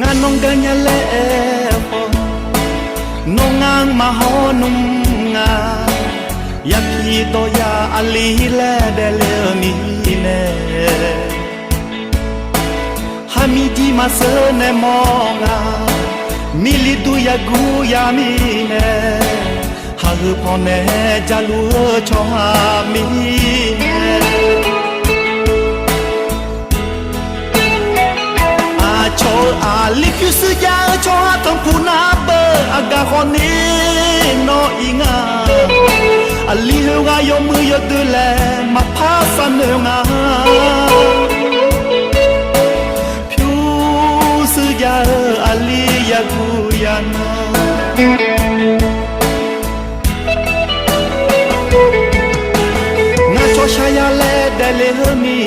งานนงกันยาเล่ปนงงางมาหอนุ่มงาอยากขี่ตัวยาอลีแลเดเลมีเน่ฮามีดีมาเสนมองามิลิดูยากูยามีเน่ฮารุพอเนจาลูชอฮามีเน่โชอาลิคิสยาโชอาทงพูนาเบอากาคอนีโนอิงาอลีเฮวายมือยดูแลมาพาสันเนงาผิวสยาอลียากูยานานาโชชายาเลเดเลเฮมี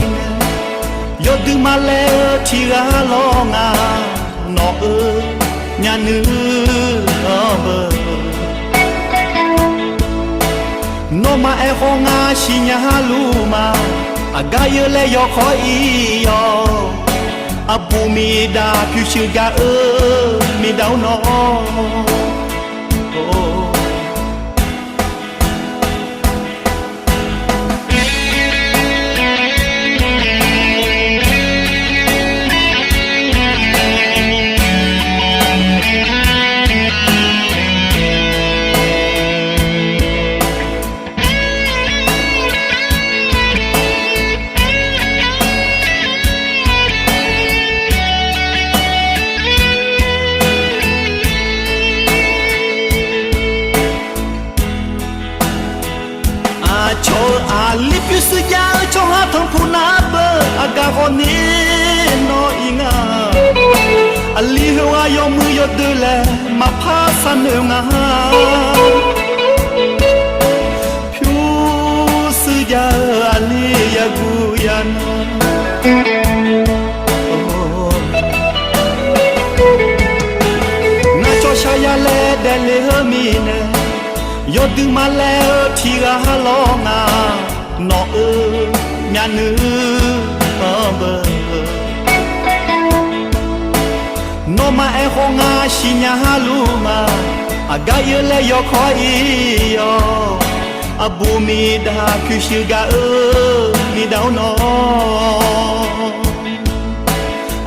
ยอดึมาแล้วที่กาลองาโนญานึเบโนมาเอคงาชิญาลูมาอากายเลยอคอยยออบูมีดาพิชิกามีดาวโนโชอาลิปิสยาโชหาทงพูนาเบออากาคอนีโนอิงาอลีเฮวายมือยดูแลมาพาสันเนงาผิวสยาอลียากูยานานาโชชายาเลเดเลมีเนยอดึมาแล้วที่กาลองาโนญานึเบโนมาเอคงาชิญาลูมาอากายเลยอคอยยออบูมีดาคิชิกามีดาวโน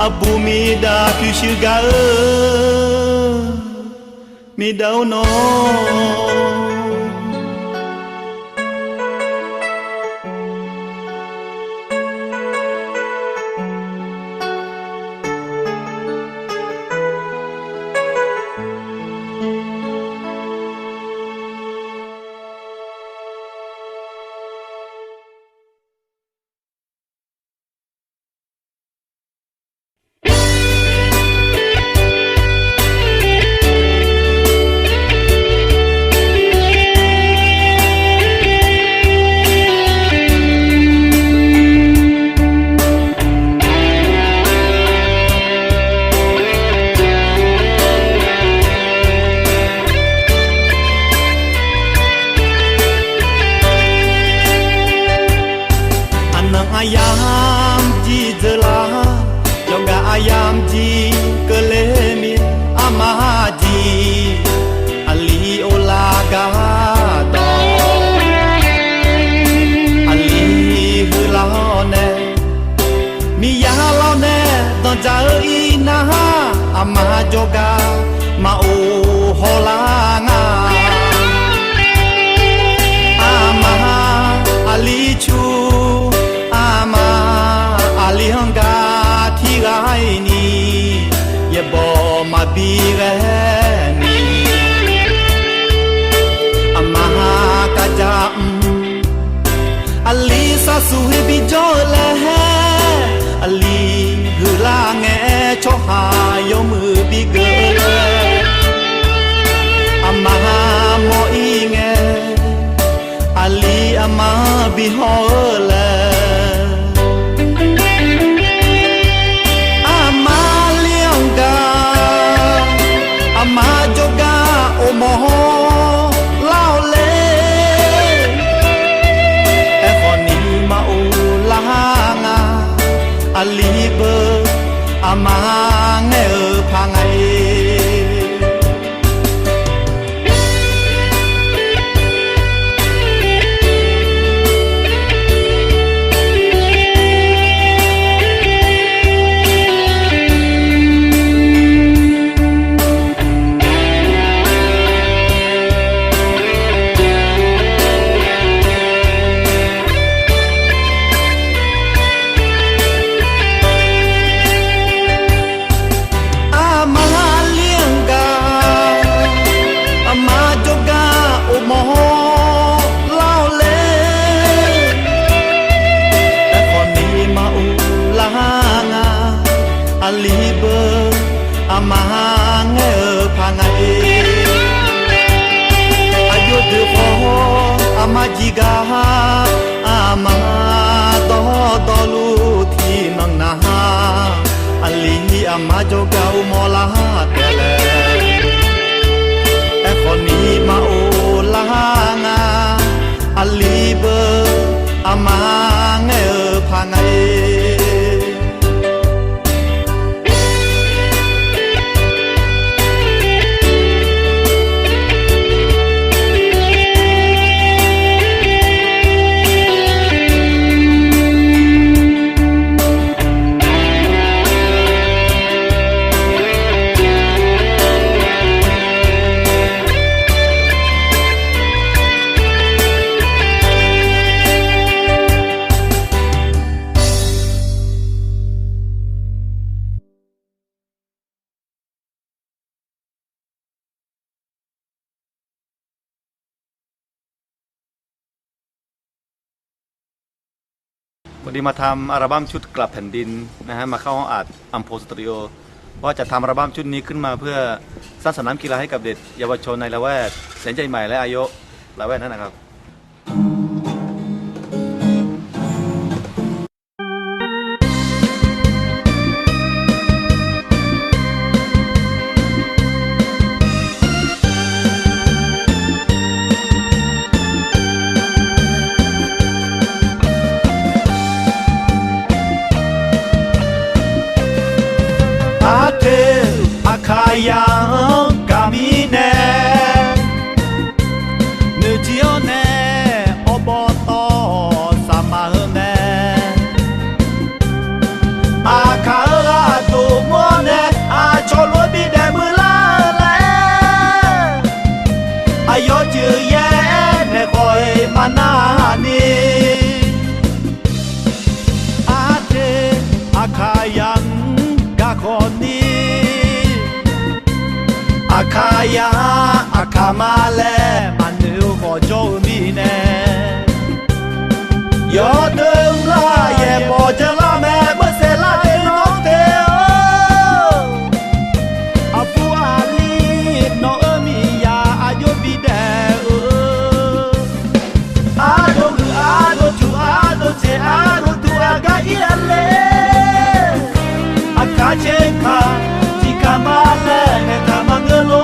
อบูมีดาคิชิกามีดาวโนยามจีเจลายองกาอายามจีเกเลมีอามาจีอลีโอลากาดออลีฮือลาเนมียาลาเนตอนจาอีนาอามาจกามาโอฮอลางาอามาอลีชูAli hanga thi gai ni ye bo ma bi ga ni amaha ka ja Ali sa su he bi jo la ha Ali hu la nge cho ha yo mu bi ge amaha mo i nge Ali ama bi ho laมาจกาโอโมเล่าเลแต่คนนี้มาโอลางาอลีเบอ อามาเงพาไงอาลีเบอร์อามาเงพาไงอายุเดือพออามาจิกาอามาตอตอลูที่นังนาอาลีอามาโจกาอุมอลาเตเลแต่คนนี้มาโอลางาอาลีเบอร์อามาเงพาไงวันนี้มาทำอัลบั้มชุดกลับแผ่นดินนะฮะมาเข้าห้องอัดอัมโพสตูดิโอว่าจะทำอัลบั้มชุดนี้ขึ้นมาเพื่อสร้างสนามกีฬาให้กับเด็กเยาวชนในละแวกแสนใจใหม่และอายุละแวกนั้นนะครับคายังกามิเนเนื้อเจียวเนอบอตอสามาเนอาคาราตูมัวเนอาชอลวบิเดมือลาเลอายอจือแย่เนคอยมานานีอาเทอาคายังกาคนนี้อาคายาอาคามาเลมันดูขอโจมีเนยอดเดิมลาเย่พอจะลาแม่เมื่อเสลาเดนน้องเทออาฟูอาลีน้องมียาอายุบีเดอาโดคืออาโดจูอาโดเจอาโดตูอากาอีเลอาคาเชคาKamale ne kamangelo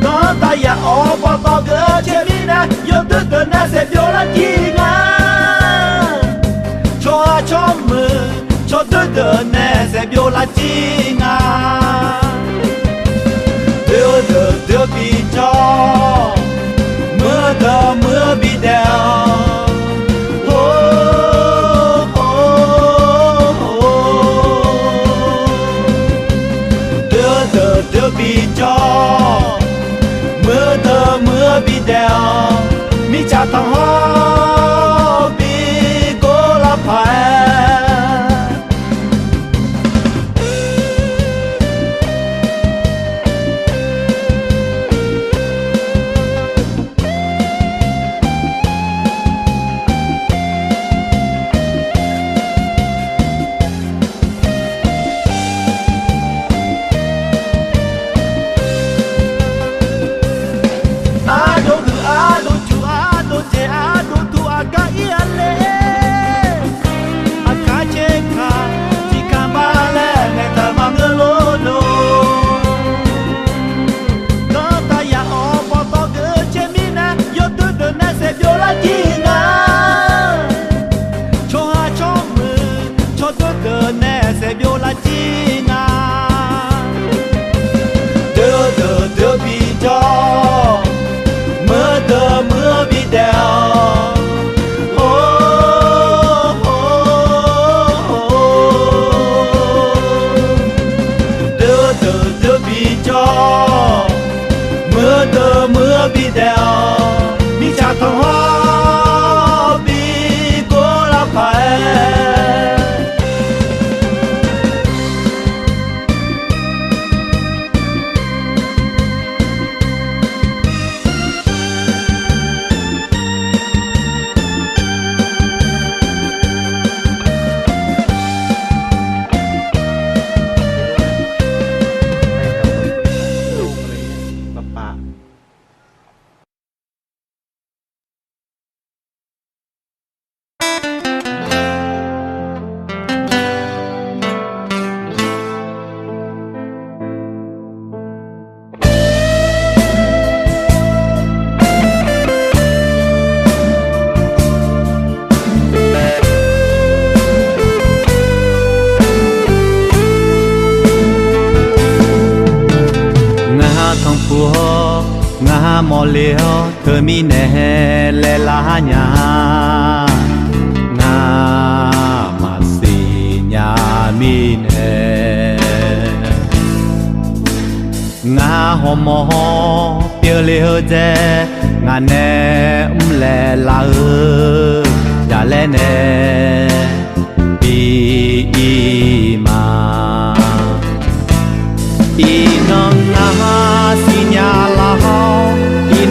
Nota ya opo to ge chemina yo de na se viola kinga Cho a cho mu cho de na se viola kinga De bi cho mưa bi đeo bị cho mưa bị đeo mi cha thằng ho bị cô la phải cho tôi tờ nè sẽ biểu là chi ngà đưa bị cho mưa bị đèo đưa bị cho mưa bị đèo mi cha thằng hoa bị cô la phải mò liêu thơ mi nè lê la nhà nga mà xì nhà mi nè nga hồ mò tiêu liêu dê nga nè lê la ya lê nè bi ma i nong nga xì nhà la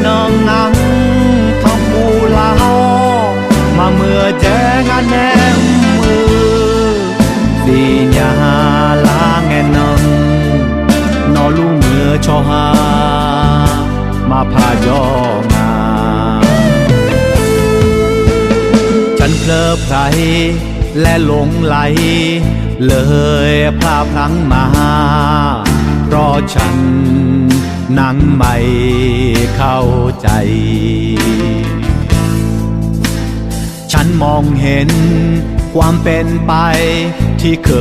nong nắng thong phù lao mà mưa che ngàn em mưa vì nhà lá nghe nông nó lu mưa cho ha mà pha gió ngàฉันเพลิดเพลินและหลงไหลเลยพลาดพลั้งมาเพราะฉันนั่งไม่เข้าใจฉันมองเห็นความเป็นไปที่เค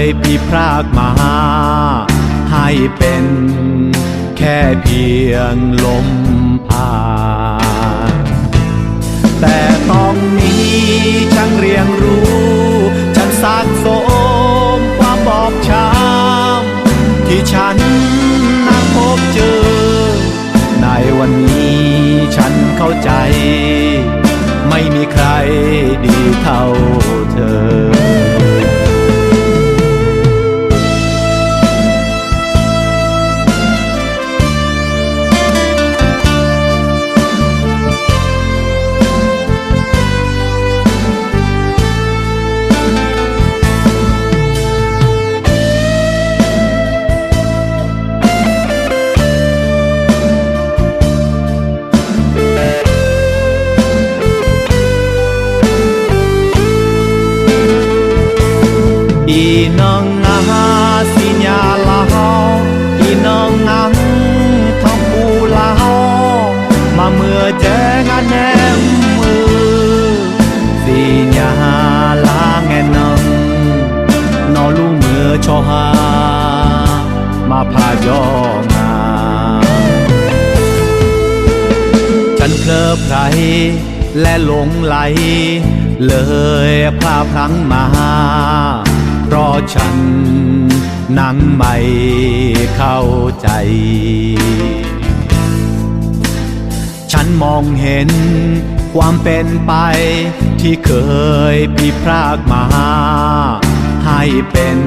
ยผิดพลาดมาให้เป็นแค่เพียงลมผ่านแต่ตอนนี้ฉันเรียนรู้ฉันสักสมความบอบช้ำที่ฉันนั่งพบเจอในวันนี้ฉันเข้าใจไม่มีใครดีเท่าเธอnong nga xì nhà lao nong nắng thong phù lao mà mưa che ngàn em mưa xì nhà lá nghe nong nó lu mưa cho ha mà pha gió ngàฉันเพลิดเพลินและหลงไหลเลยพลาดพลั้งมาเพราะฉันนั่งไม่เข้าใจฉันมองเห็นความเป็นไปที่เคยผิดพลาดมาให้เป็น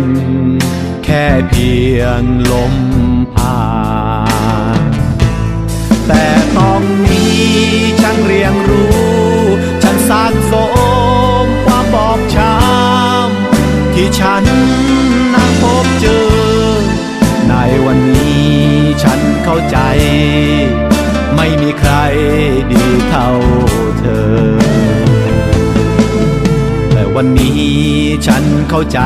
แค่เพียงลมผ่านแต่ตอนนี้ฉันเรียนรู้ฉันสักสมความบอบช้ำที่ฉันนั่งพบเจอในวันนี้ฉันเข้าใจไม่มีใครดีเท่าเธอแต่วันนี้ฉันเข้าใจ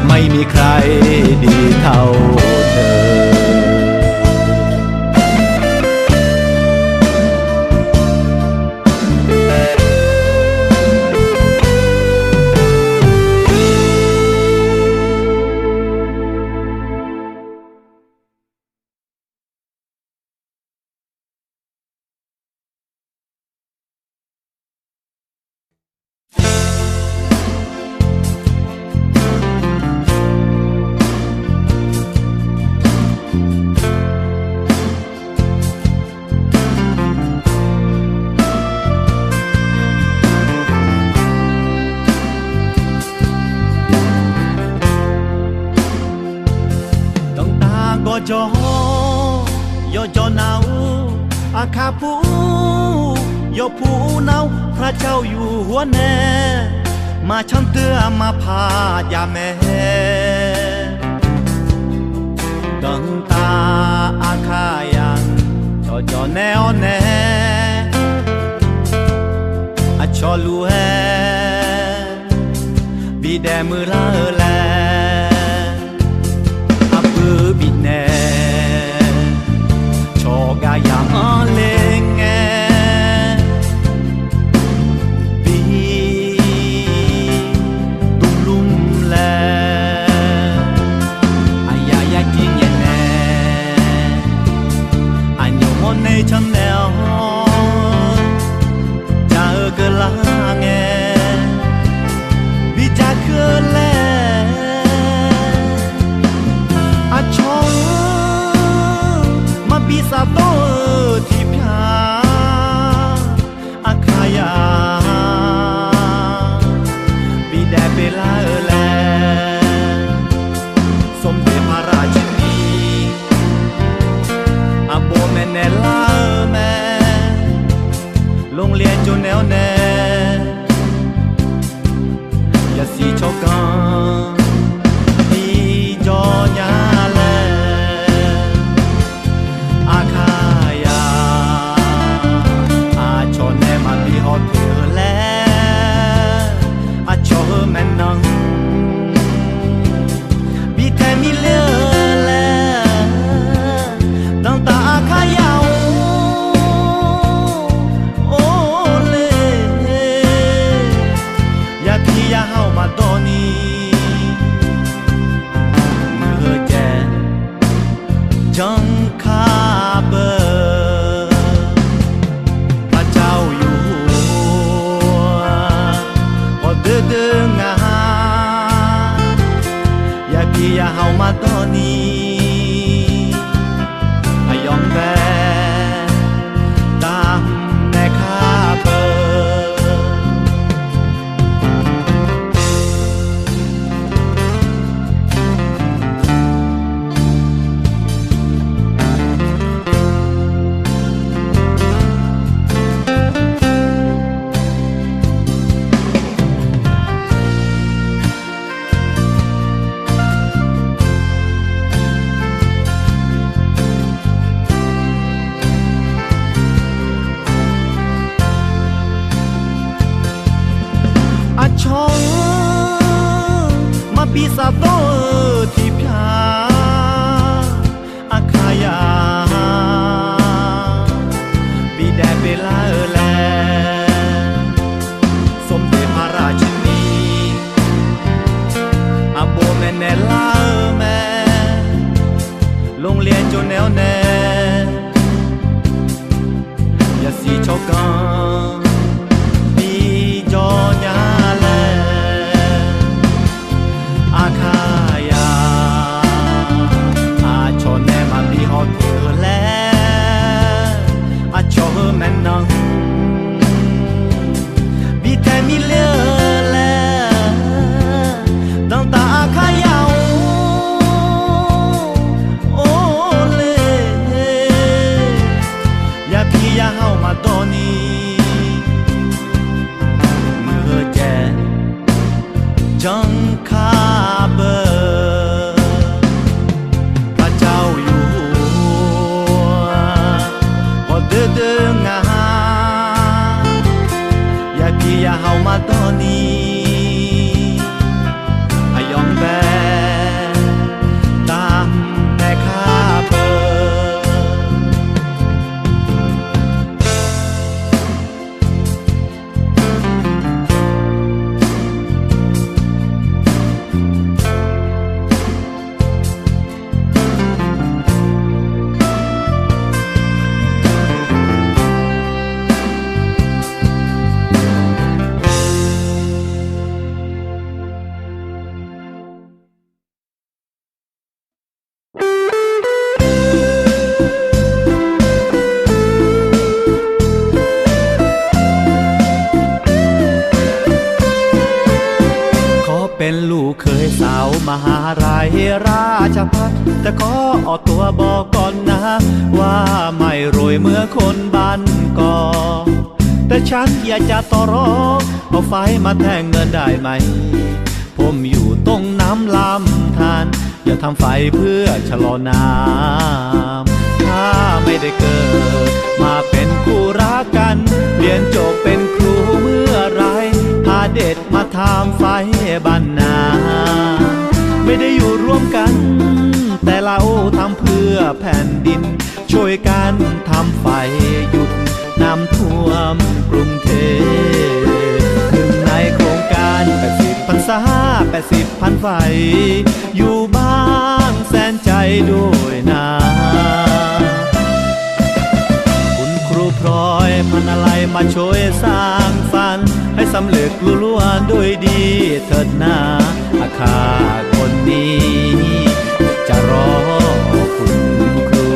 ไม่มีใครดีเท่าเธอ จอยอจอนาอาคาปูยอผู้นาวพระเจ้าอยู่หัวแน่มาชันเตือมาพายาแม่ดังตาอาคายังจอแนวแน่อาชอลูแฮบีแดมือลาแลอาปือบิดแน่ชอกายามเลงแงบีตุมลุมแลอายายากินเย็นแน่อันยมในชันแนวจะเกิดลาแงบีจะเกิดแลอาชองมาบีสาโตที่พาอาคายาบีแดเปลาแลสมเด็จพระราชินีอาโบแม่แน่ลาแม่โรงเรียนจนแนวแน่อย่าสีชกกันดีจอญาแลอาคายาอาชอแน่มาบีฮอดเธอแลอาชอแม่นังบีแทมีเลือแลตั้งตาอาคายาโอเลอยากที่อยาเฮามาตอนนี้มือแจจังคาเบอพระเจ้าอยู่พอเดือดงาอยากที่อยาเฮามาตอนนี้ยอมแพ้ตามแม่คาเบออาชองมาปีศาจโตที่พาอาคายาบีแดเปลาแลสมเด็จพระราชินีอาโบแม่แน่ลาแม่โรงเรียนจนแนวแน่อย่าสีชกกันดีจอญาแลอาคายาอาชอแน่มาบีฮอดเธอแลอาชอแม่นังบีแทมีเลือแลตั้งตาอาคายาโอเลอยากที่อยาเฮามาตอนนี้จังคาเบอพระเจ้าอยู่พอเดือดงาอยากที่อยาเฮามาตอนนี้ยอมแพ้ตามแม่คาเบอ เป็นลูกเคยสาวมหาลัยราชภัฏแต่ขอออกตัวบอกก่อนนะว่าไม่รวยเมื่อคนบ้านก่อแต่ฉันอยากจะต่อรองเอาไฟมาแทงเงินได้ไหมผมอยู่ตรงน้ำลำธารอย่าทำไฟเพื่อชะลอน้ำถ้าไม่ได้เกิดมาเป็นคู่รักกันเรียนจบเป็นครูเมื่อไรพาเด็ดมาทำไฟบ้านนาไม่ได้อยู่ร่วมกันแต่เราทำเพื่อแผ่นดินช่วยกันทำไฟหยุดน้ำท่วมกรุงเทพหนึ่งในโครงการ80 พรรษา80 พันไฟอยู่บ้างแสนใจด้วยนะคุณครูพลอยพันอะไรมาช่วยสร้างฝันให้สำเร็จลุล่วงด้วยดีเถิดนาอาคาคนนี้จะรอคุณครู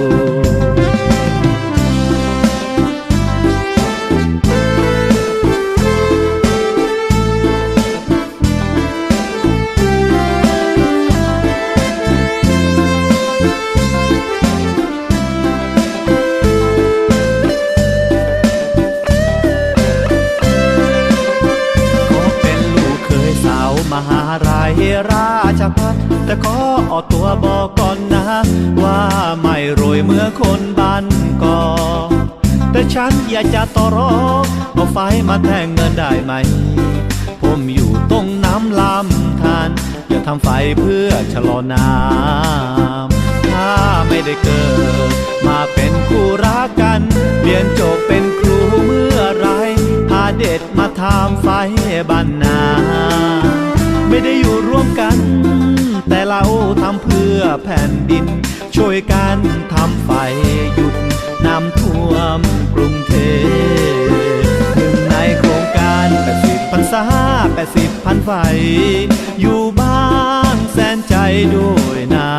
มหาลัยราชภัฏแต่ขอออกตัวบอกก่อนนะว่าไม่รวยเมื่อคนบ้านก่อแต่ฉันอยากจะต่อรองเอาไฟมาแทงเงินได้ไหมผมอยู่ตรงน้ำลำธารอย่าทำไฟเพื่อชะลอน้ำถ้าไม่ได้เกิดมาเป็นคู่รักกันเรียนจบเป็นครูเมื่อไรพาเด็ดมาทำไฟบ้านนาไม่ได้อยู่ร่วมกันแต่เราทำเพื่อแผ่นดินช่วยกันทำไฟหยุดน้ำท่วมกรุงเทพหนึ่งในโครงการ80 พรรษา80 พันไฟอยู่บ้างแสนใจด้วยนะ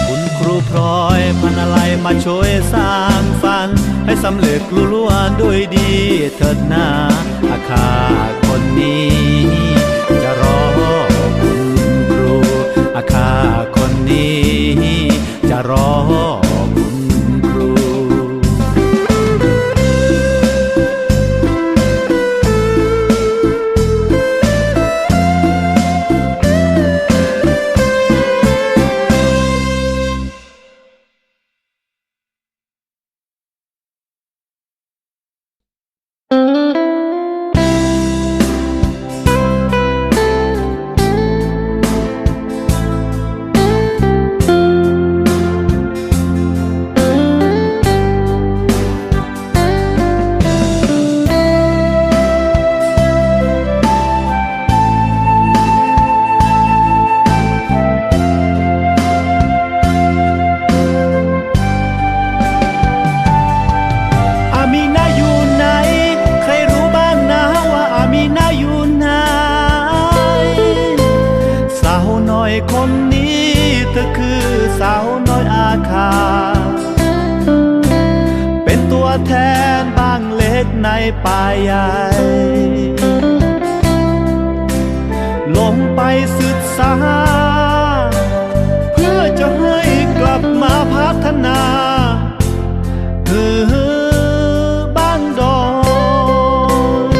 คุณครูพลอยพันอะไรมาช่วยสร้างฝันให้สำเร็จลุล่วงด้วยดีเถิดนาอาคาคนนี้จะรอคุณครูอาคาคนนี้จะรอคุณครูคนนี้เธอคือสาวน้อยอาคาเป็นตัวแทนบ้างเล็กในป่าใหญ่ลงไปศึกษาเพื่อจะให้กลับมาพัฒนาบ้านดอย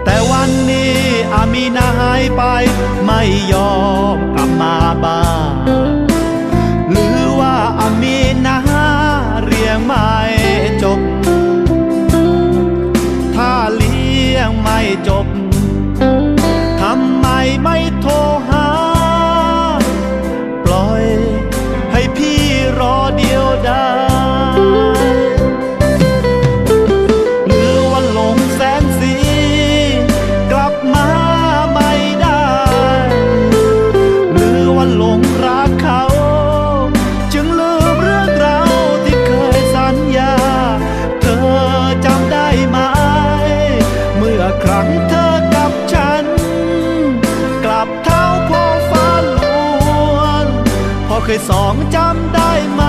แต่วันนี้อามีนาหายไปไม่ยอมกลับมาบ้านหรือว่าอามีนาเรียงไม่จบถ้าเลี้ยงไม่จบทำไมไม่โทรหาปล่อยให้พี่รอเดียวได้หรือว่าหลงแสงสีกลับมาไม่ได้หรือว่าหลงรักเขาจึงลืมเรื่องราวที่เคยสัญญาเธอจำได้ไหมเมื่อครั้งเธอกับฉันกลับเท้าพ่อฟ้าหลวงพ่อเคยสอนจำได้ไหม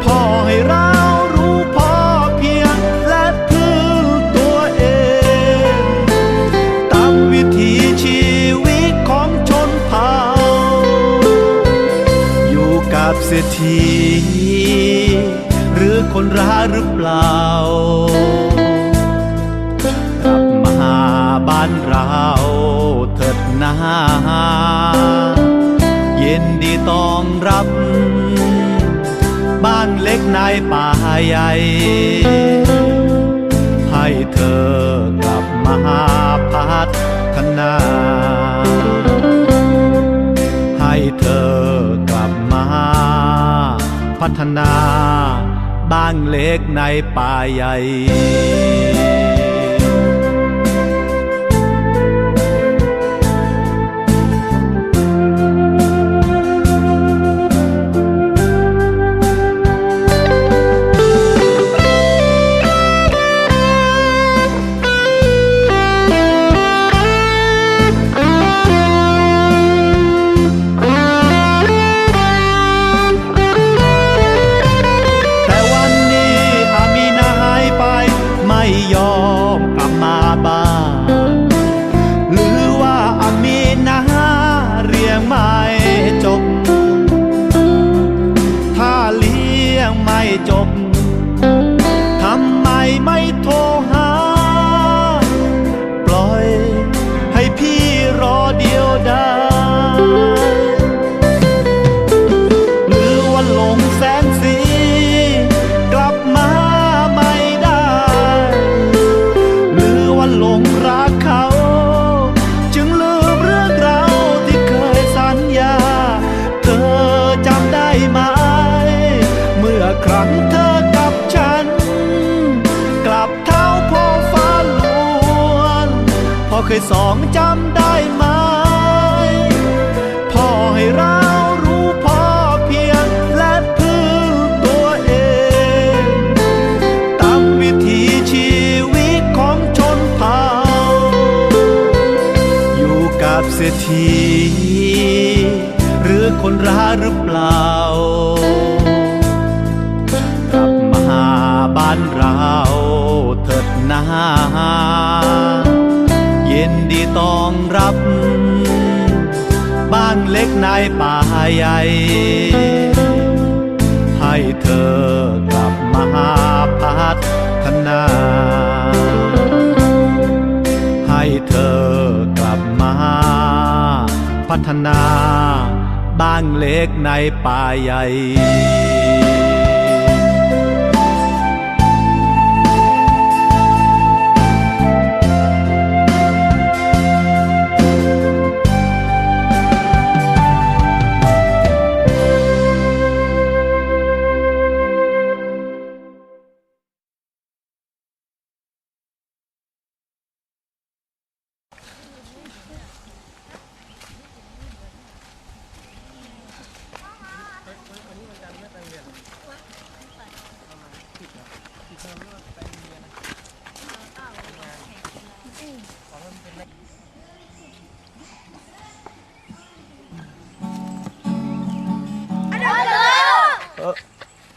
พ่อให้เรารู้พอเพียงและพึ่งตัวเอง ษฐีหรือคนร้ายหรือเปล่ากลับมาบ้านเราเถิดนายินดีต้อนรับบ้านเล็กในป่าใหญ่ให้เธอกลับมาพัฒนาให้เธอกลับมาพัฒนาบ้านเล็กในป่าใหญ่จบทำไมไม่โทรหาปล่อยให้พี่รอเดียวได้หรือว่าหลงแสนสีกลับมาไม่ได้หรือว่าหลงรักเขาจึงลืมเรื่องราวที่เคยสัญญาเธอจำได้ไหมเมื่อครั้งเธอกับฉันกลับเท้าพ่อฟ้าลวนพ่อเคยสอนจำได้ไหมพ่อให้เรารู้พอเพียงและพึ่งตัวเองตามวิถีชีวิตของชนเผ่าอยู่กับเศรษฐีหรือคนร้ายหรือเปล่ากลับมาบ้านเราเถิดนายินดีต้อนรับบ้านเล็กในป่าใหญ่ให้เธอกลับมาพัฒนาให้เธอกลับมาพัฒนาบ้านเล็กในป่าใหญ่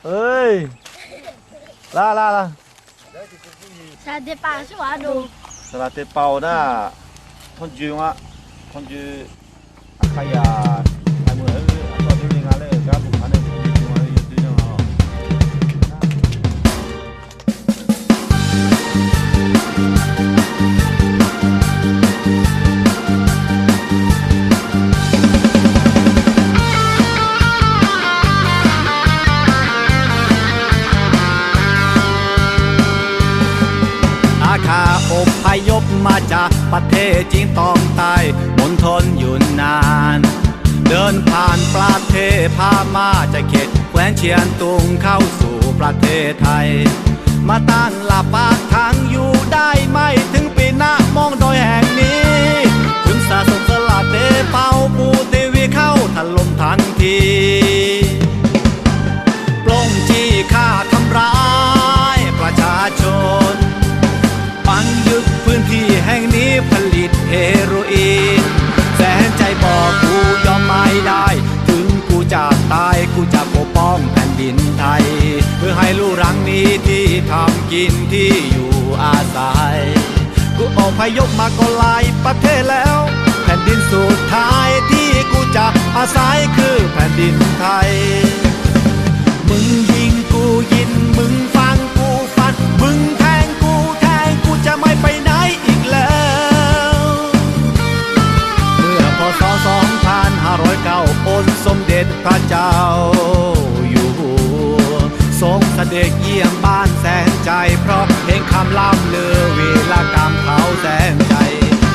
เอ้ย啦Ça dépasse à dos. ça va te pau na con ju nga con ju akaya ai mu to du nga le ga bu ma ne ju nga yu tu ngaอพยพมาจากประเทศจีนตอนใต้มณฑลอยู่นานเดินผ่านประเทศพม่าจะเขตแคว้นเชียงตุงเข้าสู่ประเทศไทยมาตั้งหลักปักทางอยู่ได้ไม่ถึงปีหน้ามองโดยแห่งนี้ถึงสะสมสลัดเตเป่าปูตีวีเข้าถล่มทันทีปล้นจี้ฆ่าทำร้ายประชาชนปังยึดพื้นที่แห่งนี้ผลิตเฮโรอีนแสนใจบอกกูยอมไม่ได้ถึงกูจะตายกูจะปกป้องแผ่นดินไทยเพื่อให้ลูกหลานมีที่ทำกินที่อยู่อาศัยกูอพยพมาก็หลายประเทศแล้วแผ่นดินสุดท้ายที่กูจะอาศัยคือแผ่นดินไทย มึงฟังกูฟันมึงแทงกูจะไม่ไปไหนอีกแล้วเมื่อพศ2509องค์สมเด็จพระเจ้าอยู่หัวทรงเสด็จเยี่ยมบ้านแสนใจเพราะเพลงคำล่ำลือวีรกรรมเขาแสนใจ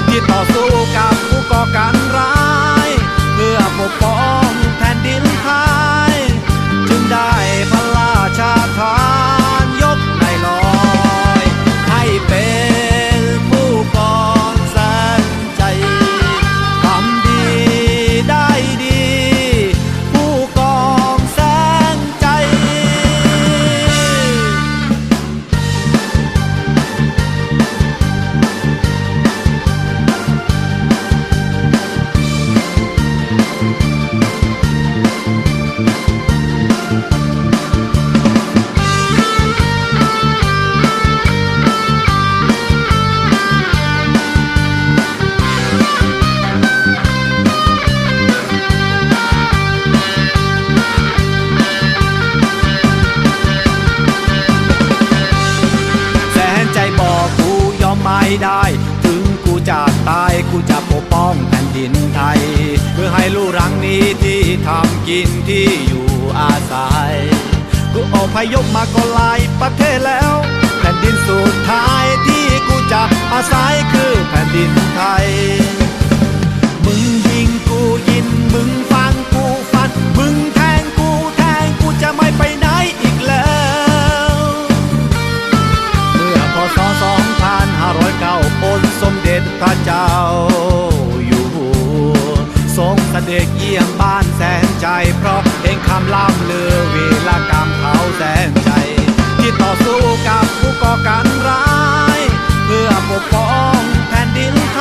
ที่ต่อสู้กับผู้ก่อการร้ายเพื่อปกป้องแผ่นดินไทยจึงได้พระราชทานยกในลอยให้เป็นผู้ก่อแสนใจทำดีได้ดีผู้ก่อแสนใจ ไม่ได้ถึงกูจะตายกูจะปกป้องแผ่นดินไทยเพื่อให้ลูกหลังนี้ที่ทำกินที่อยู่อาศัยกูอพยพมาก็หลายประเทศแล้วแผ่นดินสุดท้ายที่กูจะอาศัยคือแผ่นดินไทยมึงยิงกูยิงมึงฟังกูฟันมึงแทงกูจะไม่ไปไหนอีกแล้วเมื่อพศ2509องค์สมเด็จพระเจ้าอยู่หัวทรงเสด็จเยี่ยมบ้านแสนใจเพราะเพลงคำล่ำลือวีรกรรมเขาแสนใจที่ต่อสู้กับผู้ก่อการร้ายเพื่อปกป้องแผ่นดินไท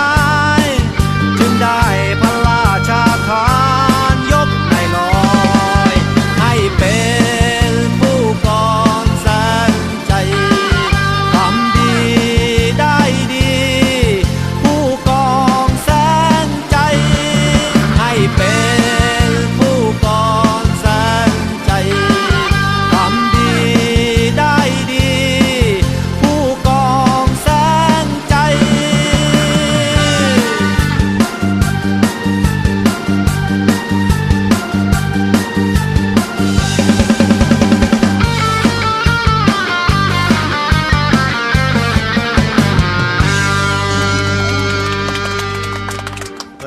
ยจึงได้พระราชทานยกให้ลอยให้เป็นผู้ก่อแสนใจทำดีได้ดีผู้ก่อแสนใจให้เป็นผู้ก่อแสนใจทำดีได้ดีผู้ก่อแสนใจ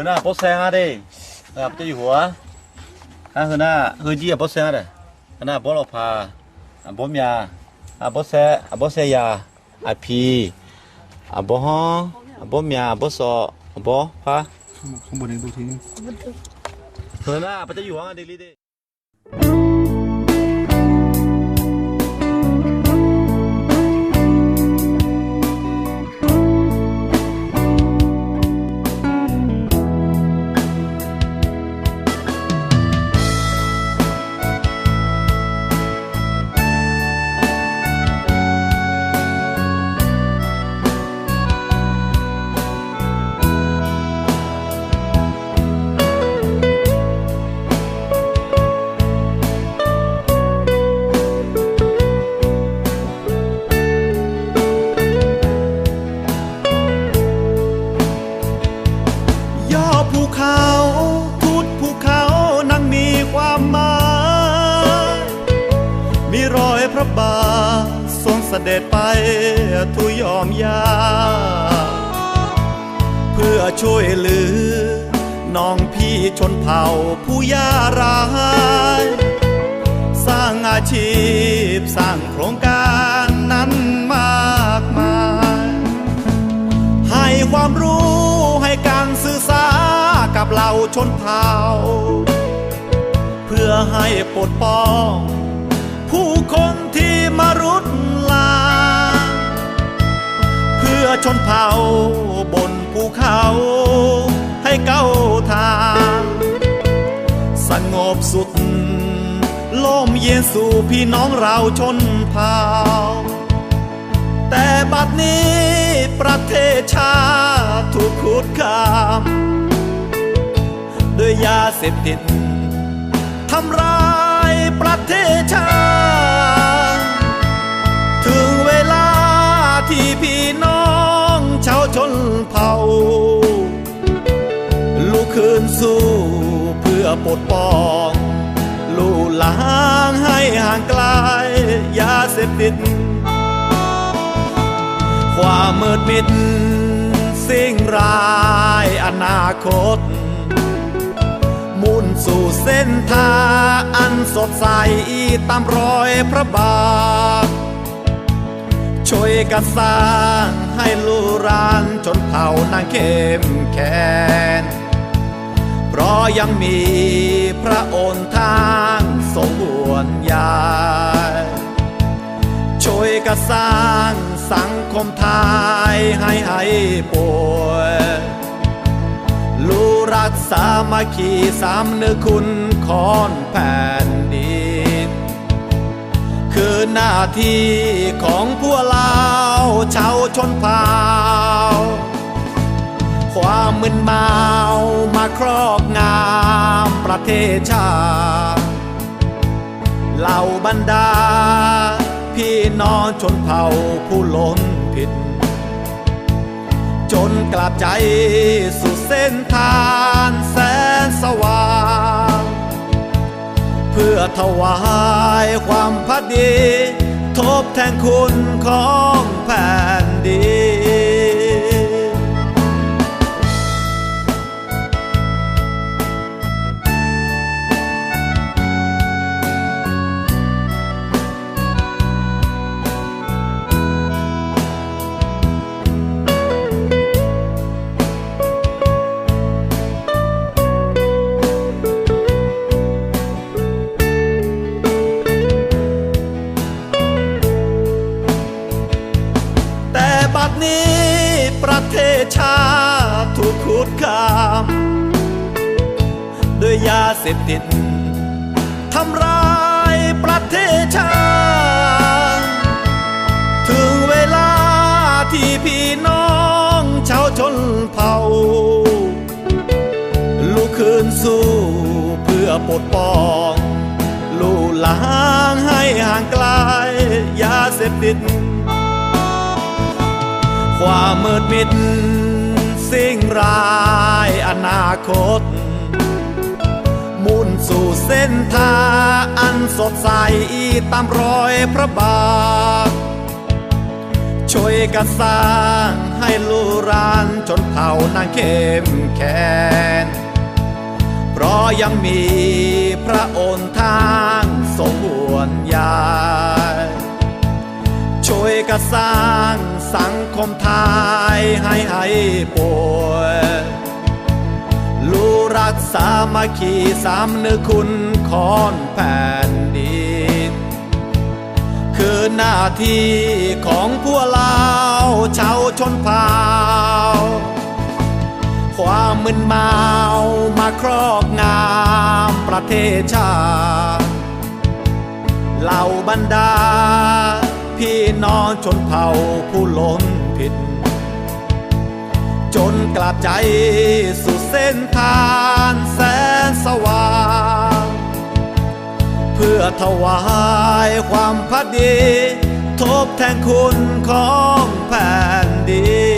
hana bó xe ha đi gặp cho hùa ha hana hơi gì bó xe đây hana bó lọc hà bó mía bó xe ya pi bó ho bó mía bó sọ bó ha không buồn đến tôi thì hana bắt cho hùa đi đi ย่อภูเขาทุดภูเขานั่งมีความหมายมีรอยพระบาททรงเสด็จไปทุยอมยาเพื่อช่วยเหลือน้องพี่ชนเผ่าผู้ยากไร้สร้างอาชีพสร้างโครงการนั้นมากมายให้ความรู้ให้การสื่อสารกับเหล่าชนเผ่าเพื่อให้ปลดป้องผู้คนที่มารุกรานเพื่อชนเผ่าบนภูเขาให้ก้าวทางสงบสุขล่มเย็นสู่พี่น้องเราชนเผ่าแต่บัดนี้ประเทศชาติถูกคุกคามด้วยยาเสพติดทำร้ายประเทศชาติ ถึงเวลาที่พี่น้องชาวชนเผ่าลุกขึ้นสู้เพื่อปลดป้องลูกหลางให้ห่างไกลยาเสพติดความมืดมิดสิ่งร้ายอนาคตมุ่นสู่เส้นทางอันสดใสตามรอยพระบาทช่วยกันสร้างให้ลูกหลานชนเผ่านางเข้มแข็งเพราะยังมีพระองค์ทางทรงห่วงใยช่วยกันสร้างสังคมไทยให้ป่วยลูรักสามัคคีสามนึกคุณของแผ่นดินคือหน้าที่ของพวกเราชาวชนเผ่าความมึนเมามาครอบงำประเทศชาติเหล่าบรรดาพี่น้องชนเผ่าผู้ล้นผิดจนกลับใจสู่เส้นทางแสนสว่างเพื่อถวายความภักดีทดแทนคุณของแผ่นดินประเทศชาติถูกคุกคามด้วยยาเสพติดทำร้ายประเทศชาติถึงเวลาที่พี่น้องชาวชนเผ่าลุกขึ้นสู้เพื่อปลดป้องลูกหลางให้ห่างไกลยาเสพติดความมืดมิดสิ่งร้ายอนาคตมุ่นสู่เส้นทางอันสดใสตามรอยพระบาทช่วยกันสร้างให้ลูกหลานชนเผ่านางเข้มแข็งเพราะยังมีพระองค์ทางทรงห่วงใยช่วยกันสร้างสังคมไทยให้ป่วยลูรักสามัคคีสามนึกคุณของแผ่นดินคือหน้าที่ของพวกเราชาวชนเผ่าความมึนเมามาครอบงำประเทศชาติเหล่าบรรดาพี่น้องชนเผ่าผู้ล้นผิดจนกลับใจสู่เส้นทางแสนสว่างเพื่อถวายความภักดีทดแทนคุณของแผ่นดิน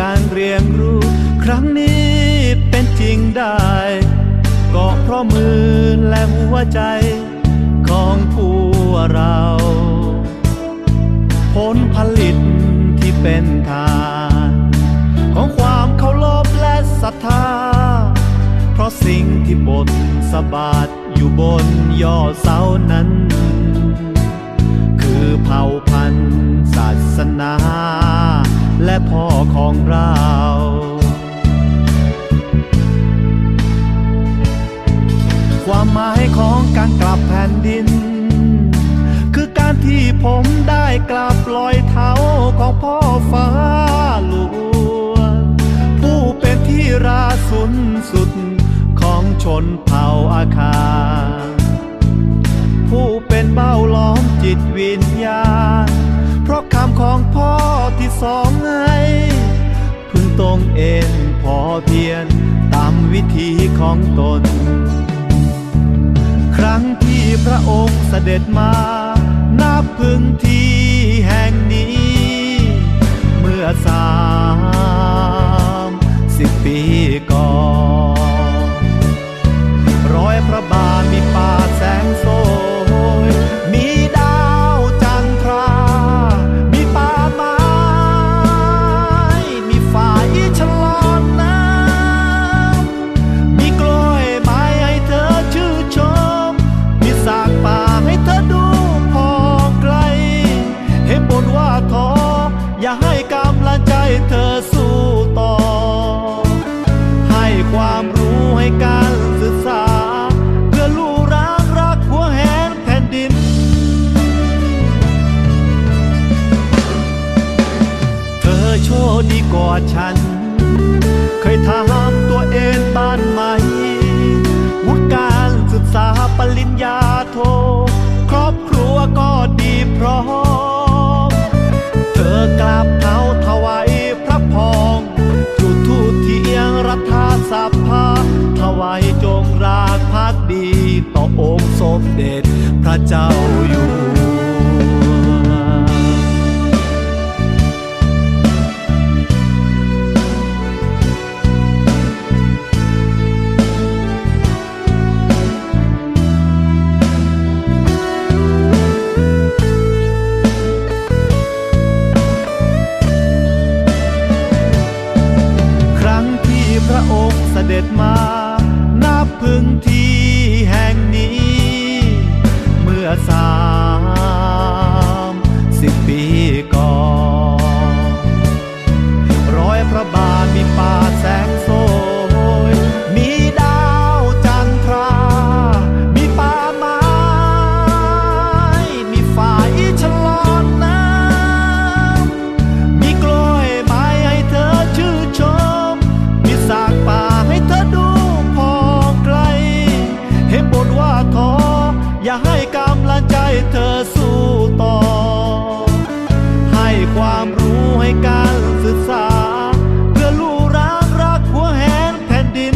การเรียนรู้ครั้งนี้เป็นจริงได้ก็เพราะมือและหัวใจของพวกเราผลผลิตที่เป็นทานของความเคารพและศรัทธาเพราะสิ่งที่บทสบาทอยู่บนยอดเสานั้นคือเผ่าพันธุ์ศาสนาและพ่อของเรา การกลับแผ่นดิน คือการที่ผมได้กลับลอยเท้าของพ่อฟ้าหลวงผู้เป็นที่ราสุนสุดของชนเผ่าอาคาผู้เป็นเบ้าล้อมจิตวิญญาณเพราะคำของพ่อที่สอนให้พึงตรงเอ็นพอเพียรตามวิธีของตนครั้งที่พระองค์เสด็จมานับพึงที่แห่งนี้เมื่อ30 ปีก่อนรอยพระบาทมีป่าแสงโสยมีดาวจันทรา มีป่าไม้มีฝ่ายฉลองน้ำมีกล้วยไม้ให้เธอชื่นชมมีสากป่าให้เธอดูพอไกลเห็นบนว่าท้ออย่าให้กำลังใจเธอสู้ต่อให้ความรู้ให้การศึกษาเพื่อลูกรักหัวแหนแผ่นดินเธอโชคดีกว่าฉันเคยถามตัวเองบ้านไหมวุฒิการศึกษาปริญญาโทครอบครัวก็ดีพร้อมเธอกราบเท้าถวายพระพรจุดธูปเทียนรัฐสภาถวายจงรักภักดีต่อองค์สมเด็จพระเจ้าอยู่หัวพระองค์เสด็จมานับพึงที่แห่งนี้เมื่อ30 ปีก่อนรอยพระบาทมีป่าแสงโสยมีดาวจันทรา มีป่าไม้มีฝ่ายฉลองน้ำมีกล้วยไม้ให้เธอชื่นชมมีสากป่าให้เธอดูพอไกลเห็นบนว่าท้ออย่าให้กำลังใจเธอสู้ต่อให้ความรู้ให้การศึกษาเพื่อลูกรักหัวแหนแผ่นดิน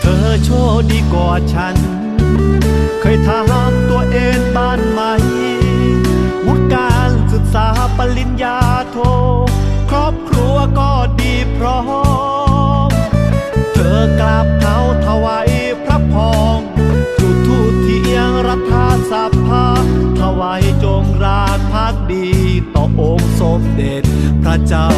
เธอโชคดีกว่าฉันเคยถามตัวเองบ้านไหมวุฒิการศึกษาปริญญาโทครอบครัวก็ดีพร้อมเธอกราบเท้าถวายพระพรจุดธูปเทียนรัฐสภาถวายจงรักภักดีต่อองค์สมเด็จพระเจ้า